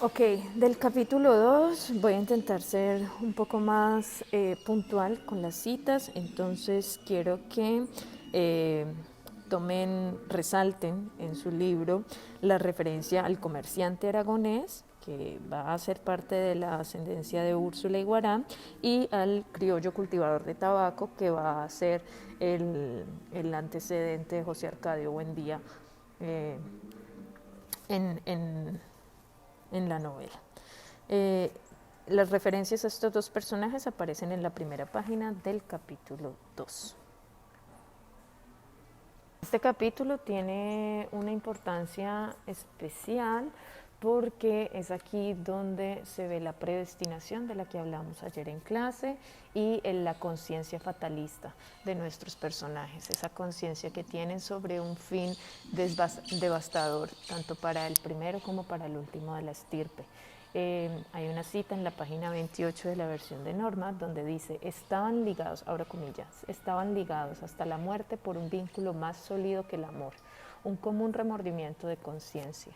Ok, del capítulo 2 voy a intentar ser un poco más puntual con las citas, entonces quiero que eh, resalten en su libro la referencia al comerciante aragonés, que va a ser parte de la ascendencia de Úrsula Iguarán, y al criollo cultivador de tabaco, que va a ser el antecedente de José Arcadio Buendía eh, en, en en la novela. Eh, las referencias a estos dos personajes aparecen en la primera página del capítulo 2. Este capítulo tiene una importancia especial porque es aquí donde se ve la predestinación de la que hablamos ayer en clase y en la conciencia fatalista de nuestros personajes, esa conciencia que tienen sobre un fin devastador, tanto para el primero como para el último de la estirpe. Hay una cita en la página 28 de la versión de Norma donde dice: estaban ligados, ahora comillas, estaban ligados hasta la muerte por un vínculo más sólido que el amor, un común remordimiento de conciencia.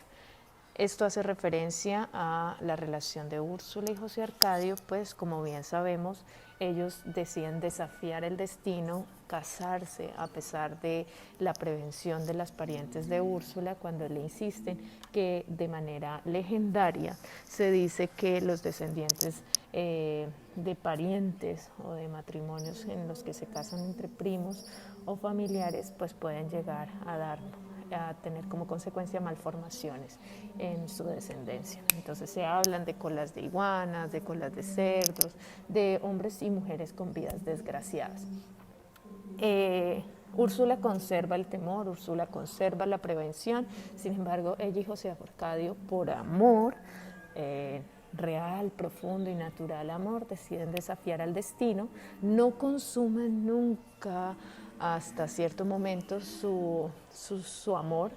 Esto hace referencia a la relación de Úrsula y José Arcadio, pues como bien sabemos, ellos deciden desafiar el destino, casarse a pesar de la prevención de las parientes de Úrsula cuando le insisten que de manera legendaria se dice que los descendientes de parientes o de matrimonios en los que se casan entre primos o familiares pues pueden llegar a tener como consecuencia malformaciones en su descendencia. Entonces se hablan de colas de iguanas, de colas de cerdos, de hombres y mujeres con vidas desgraciadas. Úrsula conserva el temor, Úrsula conserva la prevención, sin embargo ella y José Arcadio, por amor real, profundo y natural amor, deciden desafiar al destino, no consuman nunca hasta cierto momento su amor,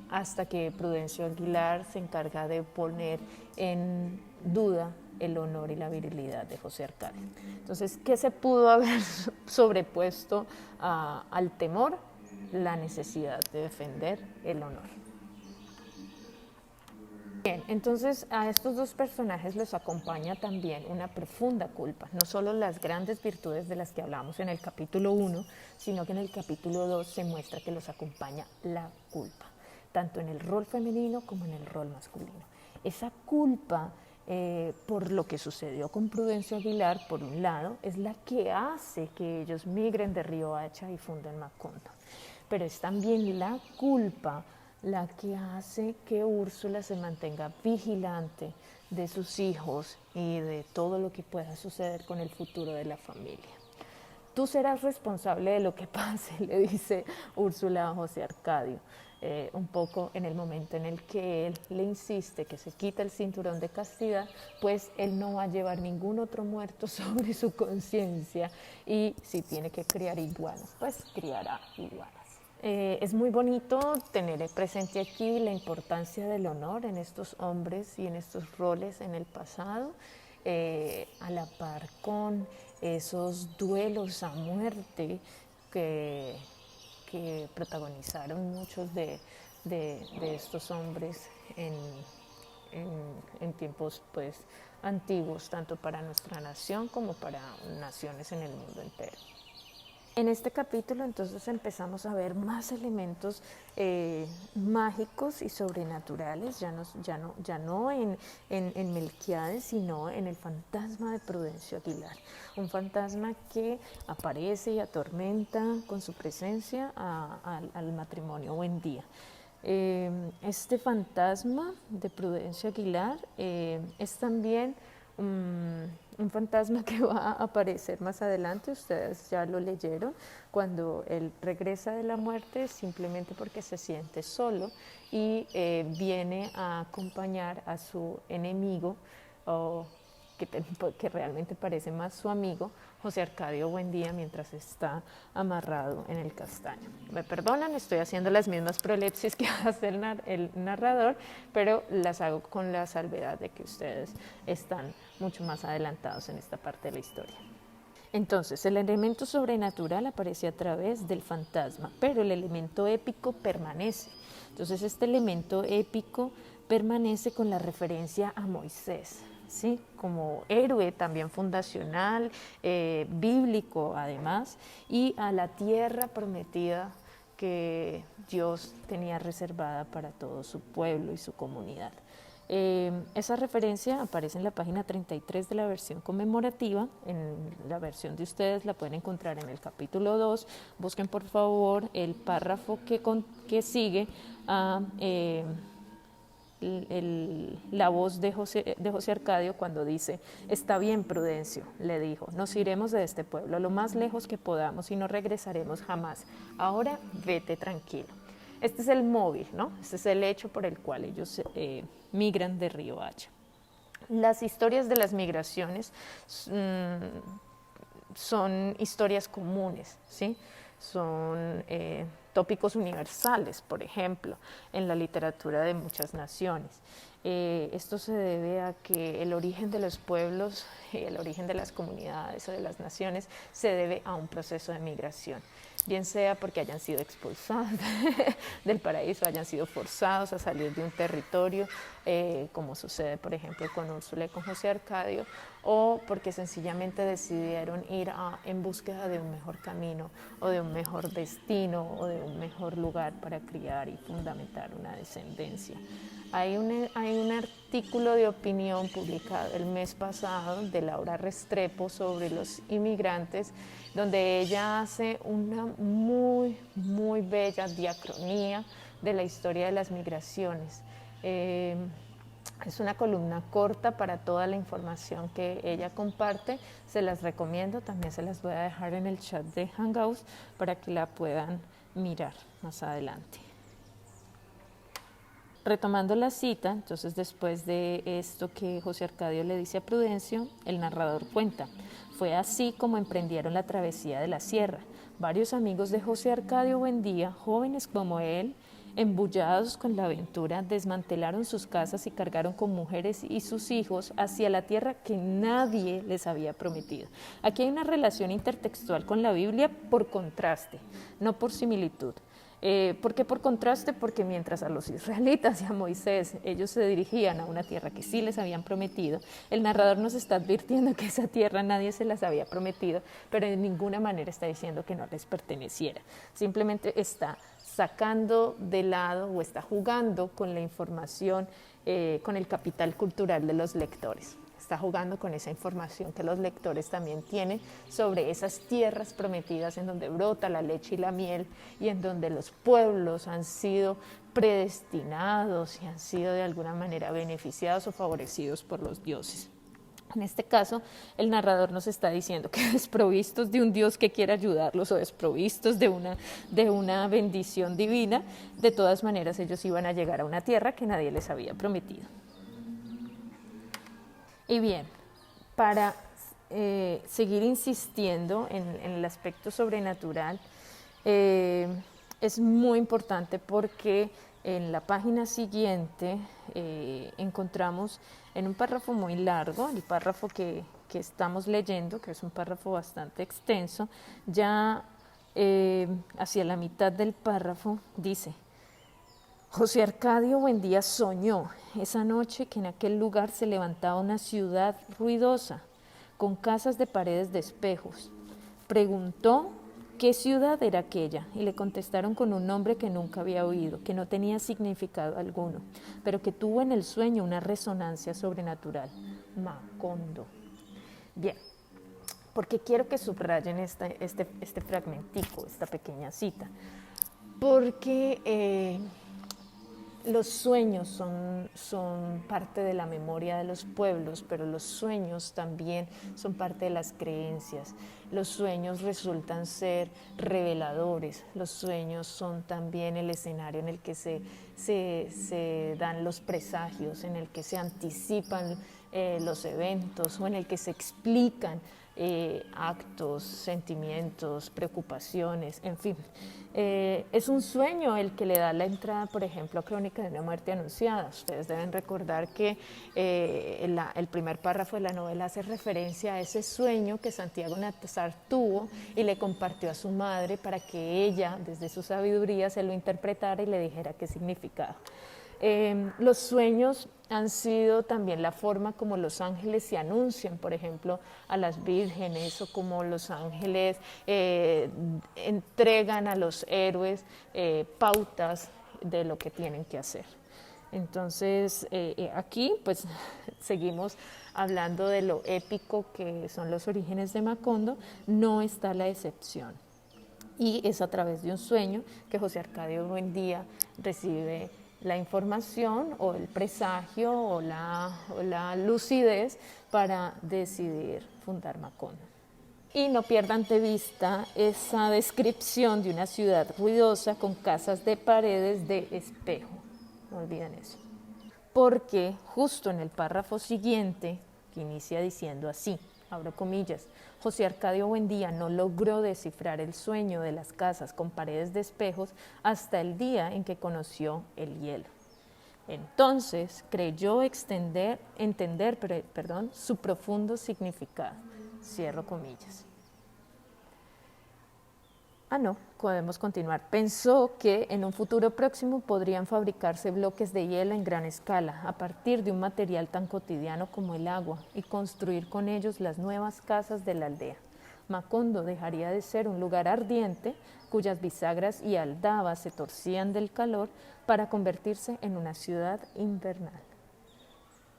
hasta que Prudencio Aguilar se encarga de poner en duda el honor y la virilidad de José Arcadio. Entonces, ¿qué se pudo haber sobrepuesto al temor? La necesidad de defender el honor. Bien, entonces a estos dos personajes los acompaña también una profunda culpa, no solo las grandes virtudes de las que hablamos en el capítulo 1, sino que en el capítulo 2 se muestra que los acompaña la culpa, tanto en el rol femenino como en el rol masculino. Esa culpa por lo que sucedió con Prudencio Aguilar, por un lado, es la que hace que ellos migren de Riohacha y funden Macondo, pero es también la culpa la que hace que Úrsula se mantenga vigilante de sus hijos y de todo lo que pueda suceder con el futuro de la familia. Tú serás responsable de lo que pase, le dice Úrsula a José Arcadio, un poco en el momento en el que él le insiste que se quita el cinturón de castidad, pues él no va a llevar ningún otro muerto sobre su conciencia, y si tiene que criar iguanas, pues criará iguanas. Es muy bonito tener presente aquí la importancia del honor en estos hombres y en estos roles en el pasado, a la par con esos duelos a muerte que, que protagonizaron muchos de estos hombres en tiempos pues antiguos, tanto para nuestra nación como para naciones en el mundo entero. En este capítulo entonces empezamos a ver más elementos mágicos y sobrenaturales, ya no en Melquiades, sino en el fantasma de Prudencio Aguilar, un fantasma que aparece y atormenta con su presencia al matrimonio Buendía. Este fantasma de Prudencio Aguilar es también un fantasma que va a aparecer más adelante, ustedes ya lo leyeron, cuando él regresa de la muerte simplemente porque se siente solo y viene a acompañar a su enemigo, o que realmente parece más su amigo, José Arcadio Buendía, mientras está amarrado en el castaño. Me perdonan, estoy haciendo las mismas prolepsis que hace el narrador, pero las hago con la salvedad de que ustedes están mucho más adelantados en esta parte de la historia. Entonces, el elemento sobrenatural aparece a través del fantasma, pero el elemento épico permanece. Entonces, este elemento épico permanece con la referencia a Moisés, ¿sí? Como héroe también fundacional, bíblico además, y a la tierra prometida que Dios tenía reservada para todo su pueblo y su comunidad. Esa referencia aparece en la página 33 de la versión conmemorativa. En la versión de ustedes la pueden encontrar en el capítulo 2. Busquen por favor el párrafo que sigue a la voz de José Arcadio cuando dice: está bien, Prudencio, le dijo, nos iremos de este pueblo lo más lejos que podamos y no regresaremos jamás. Ahora vete tranquilo. Este es el móvil, ¿no? Este es el hecho por el cual ellos migran de Riohacha. Las historias de las migraciones son historias comunes, ¿sí? Son tópicos universales, por ejemplo, en la literatura de muchas naciones. Esto se debe a que el origen de los pueblos y el origen de las comunidades o de las naciones se debe a un proceso de migración, bien sea porque hayan sido expulsados del paraíso, hayan sido forzados a salir de un territorio, como sucede por ejemplo con Úrsula y con José Arcadio, o porque sencillamente decidieron ir en búsqueda de un mejor camino o de un mejor destino o de un mejor lugar para criar y fundamentar una descendencia. Hay un artículo de opinión publicado el mes pasado de Laura Restrepo sobre los inmigrantes, donde ella hace una muy, muy bella diacronía de la historia de las migraciones. Es una columna corta para toda la información que ella comparte. Se las recomiendo, también se las voy a dejar en el chat de Hangouts para que la puedan mirar más adelante. Retomando la cita, entonces después de esto que José Arcadio le dice a Prudencio, el narrador cuenta: fue así como emprendieron la travesía de la sierra. Varios amigos de José Arcadio Buendía, jóvenes como él, embullados con la aventura, desmantelaron sus casas y cargaron con mujeres y sus hijos hacia la tierra que nadie les había prometido. Aquí hay una relación intertextual con la Biblia por contraste, no por similitud. ¿Por qué por contraste? Porque mientras a los israelitas y a Moisés ellos se dirigían a una tierra que sí les habían prometido, el narrador nos está advirtiendo que esa tierra nadie se las había prometido, pero de ninguna manera está diciendo que no les perteneciera. Simplemente está sacando de lado o está jugando con la información, con el capital cultural de los lectores. Está jugando con esa información que los lectores también tienen sobre esas tierras prometidas en donde brota la leche y la miel y en donde los pueblos han sido predestinados y han sido de alguna manera beneficiados o favorecidos por los dioses. En este caso, el narrador nos está diciendo que desprovistos de un Dios que quiera ayudarlos o desprovistos de una bendición divina, de todas maneras ellos iban a llegar a una tierra que nadie les había prometido. Y bien, para seguir insistiendo en el aspecto sobrenatural, es muy importante porque en la página siguiente encontramos en un párrafo muy largo, el párrafo que estamos leyendo, que es un párrafo bastante extenso, ya hacia la mitad del párrafo dice: José Arcadio Buendía soñó esa noche que en aquel lugar se levantaba una ciudad ruidosa, con casas de paredes de espejos. Preguntó qué ciudad era aquella y le contestaron con un nombre que nunca había oído, que no tenía significado alguno, pero que tuvo en el sueño una resonancia sobrenatural: Macondo. Bien, porque quiero que subrayen este fragmentico, esta pequeña cita, porque los sueños son parte de la memoria de los pueblos, pero los sueños también son parte de las creencias. Los sueños resultan ser reveladores, los sueños son también el escenario en el que se dan los presagios, en el que se anticipan los eventos o en el que se explican actos, sentimientos, preocupaciones, en fin. Es un sueño el que le da la entrada, por ejemplo, a Crónica de una muerte anunciada. Ustedes deben recordar que el primer párrafo de la novela hace referencia a ese sueño que Santiago Nazar tuvo y le compartió a su madre para que ella, desde su sabiduría, se lo interpretara y le dijera qué significaba. Los sueños han sido también la forma como los ángeles se anuncian, por ejemplo, a las vírgenes, o como los ángeles entregan a los héroes pautas de lo que tienen que hacer. Entonces, aquí pues seguimos hablando de lo épico que son los orígenes de Macondo, no está la excepción. Y es a través de un sueño que José Arcadio Buendía recibe la información o el presagio o la lucidez para decidir fundar Macondo. Y no pierdan de vista esa descripción de una ciudad ruidosa con casas de paredes de espejo. No olviden eso. Porque justo en el párrafo siguiente, que inicia diciendo así, abro comillas, José Arcadio Buendía no logró descifrar el sueño de las casas con paredes de espejos hasta el día en que conoció el hielo. Entonces creyó entender su profundo significado. Cierro comillas. No, podemos continuar. Pensó que en un futuro próximo podrían fabricarse bloques de hielo en gran escala, a partir de un material tan cotidiano como el agua, y construir con ellos las nuevas casas de la aldea. Macondo dejaría de ser un lugar ardiente, cuyas bisagras y aldabas se torcían del calor, para convertirse en una ciudad invernal.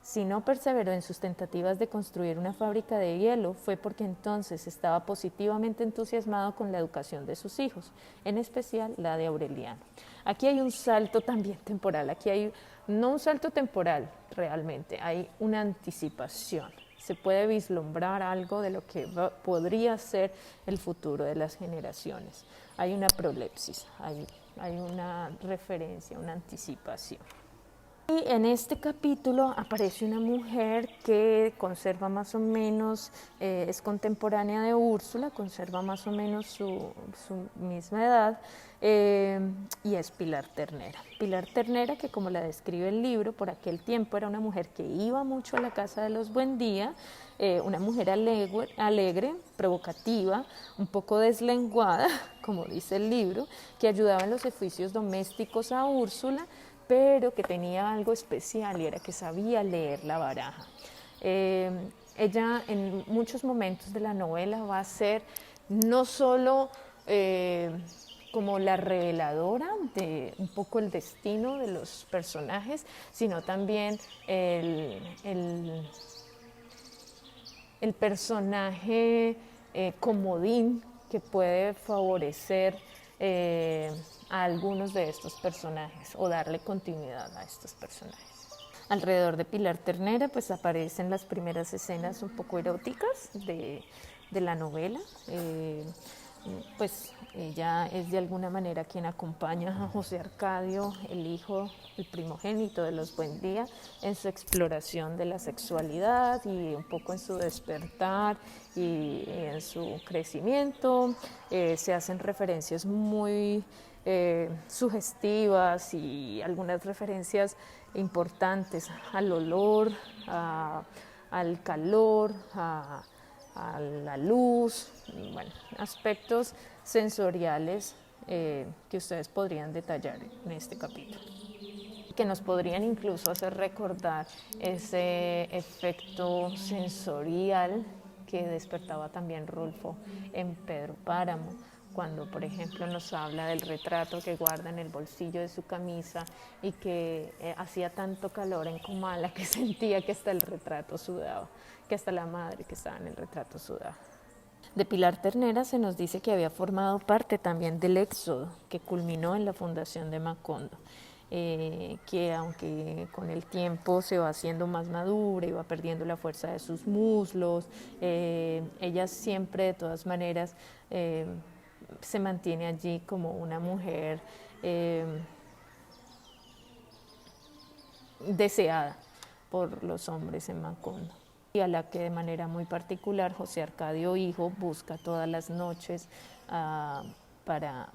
Si no perseveró en sus tentativas de construir una fábrica de hielo, fue porque entonces estaba positivamente entusiasmado con la educación de sus hijos, en especial la de Aureliano. Aquí hay un salto también temporal, aquí hay no un salto temporal realmente, hay una anticipación. Se puede vislumbrar algo de lo que podría ser el futuro de las generaciones. Hay una prolepsis, hay una referencia, una anticipación. Y en este capítulo aparece una mujer que conserva más o menos, es contemporánea de Úrsula, conserva más o menos su misma edad, y es Pilar Ternera. Pilar Ternera, que como la describe el libro, por aquel tiempo era una mujer que iba mucho a la casa de los Buendía, una mujer alegre, provocativa, un poco deslenguada, como dice el libro, que ayudaba en los oficios domésticos a Úrsula, pero que tenía algo especial y era que sabía leer la baraja. Ella en muchos momentos de la novela va a ser no solo como la reveladora de un poco el destino de los personajes, sino también el personaje comodín que puede favorecer a algunos de estos personajes o darle continuidad a estos personajes. Alrededor de Pilar Ternera pues aparecen las primeras escenas un poco eróticas de la novela. Pues ella es de alguna manera quien acompaña a José Arcadio, el hijo, el primogénito de los Buendía, en su exploración de la sexualidad y un poco en su despertar y en su crecimiento. Se hacen referencias muy sugestivas y algunas referencias importantes al olor, al calor, a la luz, bueno, aspectos sensoriales que ustedes podrían detallar en este capítulo, que nos podrían incluso hacer recordar ese efecto sensorial que despertaba también Rulfo en Pedro Páramo, cuando por ejemplo nos habla del retrato que guarda en el bolsillo de su camisa y que hacía tanto calor en Comala que sentía que hasta el retrato sudaba, que hasta la madre que estaba en el retrato sudaba. De Pilar Ternera se nos dice que había formado parte también del éxodo que culminó en la fundación de Macondo, que aunque con el tiempo se va haciendo más madura y va perdiendo la fuerza de sus muslos, ella siempre de todas maneras se mantiene allí como una mujer deseada por los hombres en Macondo, y a la que de manera muy particular José Arcadio hijo busca todas las noches para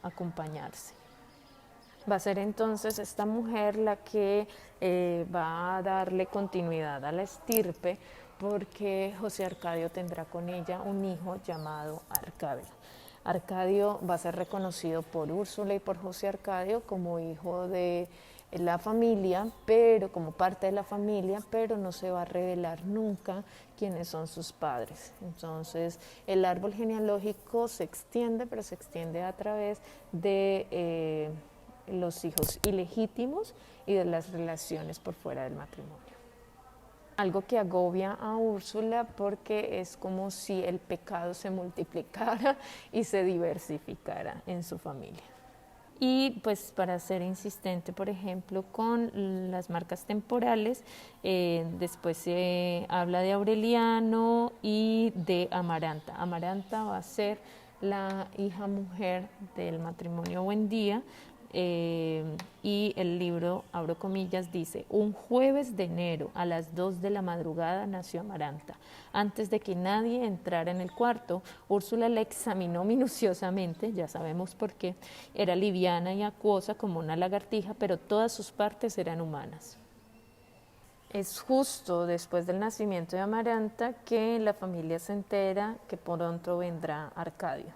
acompañarse. Va a ser entonces esta mujer la que va a darle continuidad a la estirpe, porque José Arcadio tendrá con ella un hijo llamado Arcabel. Arcadio va a ser reconocido por Úrsula y por José Arcadio como hijo de la familia, pero como parte de la familia, pero no se va a revelar nunca quiénes son sus padres. Entonces el árbol genealógico se extiende, pero se extiende a través de los hijos ilegítimos y de las relaciones por fuera del matrimonio. Algo que agobia a Úrsula porque es como si el pecado se multiplicara y se diversificara en su familia. Y pues para ser insistente, por ejemplo, con las marcas temporales, después se habla de Aureliano y de Amaranta. Amaranta va a ser la hija mujer del matrimonio Buendía, y el libro, abro comillas, dice: un jueves de enero a las 2 de la madrugada nació Amaranta. Antes de que nadie entrara en el cuarto, Úrsula la examinó minuciosamente, ya sabemos por qué. Era liviana y acuosa como una lagartija, pero todas sus partes eran humanas. Es justo después del nacimiento de Amaranta que la familia se entera que pronto vendrá Arcadio.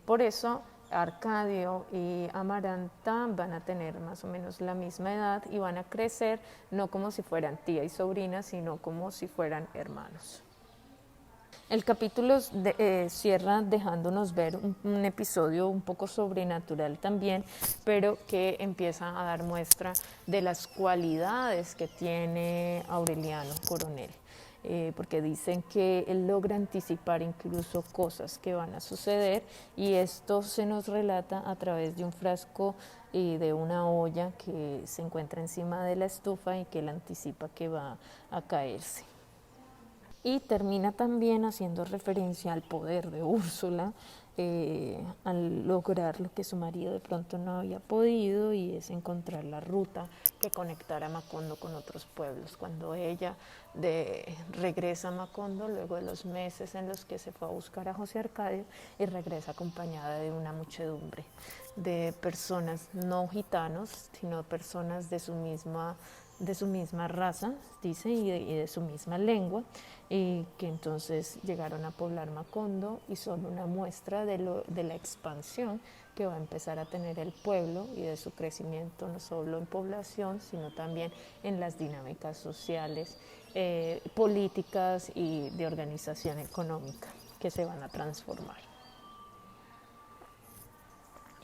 Por eso Arcadio y Amaranta van a tener más o menos la misma edad y van a crecer no como si fueran tía y sobrina, sino como si fueran hermanos. El capítulo cierra dejándonos ver un episodio un poco sobrenatural también, pero que empieza a dar muestra de las cualidades que tiene Aureliano Coronel. Porque dicen que él logra anticipar incluso cosas que van a suceder, y esto se nos relata a través de un frasco y de una olla que se encuentra encima de la estufa y que él anticipa que va a caerse. Y termina también haciendo referencia al poder de Úrsula al lograr lo que su marido de pronto no había podido, y es encontrar la ruta que conectara a Macondo con otros pueblos. Cuando ella regresa a Macondo, luego de los meses en los que se fue a buscar a José Arcadio, y regresa acompañada de una muchedumbre de personas, no gitanos, sino personas de su misma raza, dice, y de su misma lengua, y que entonces llegaron a poblar Macondo, y son una muestra de la expansión que va a empezar a tener el pueblo y de su crecimiento no solo en población, sino también en las dinámicas sociales, políticas y de organización económica que se van a transformar.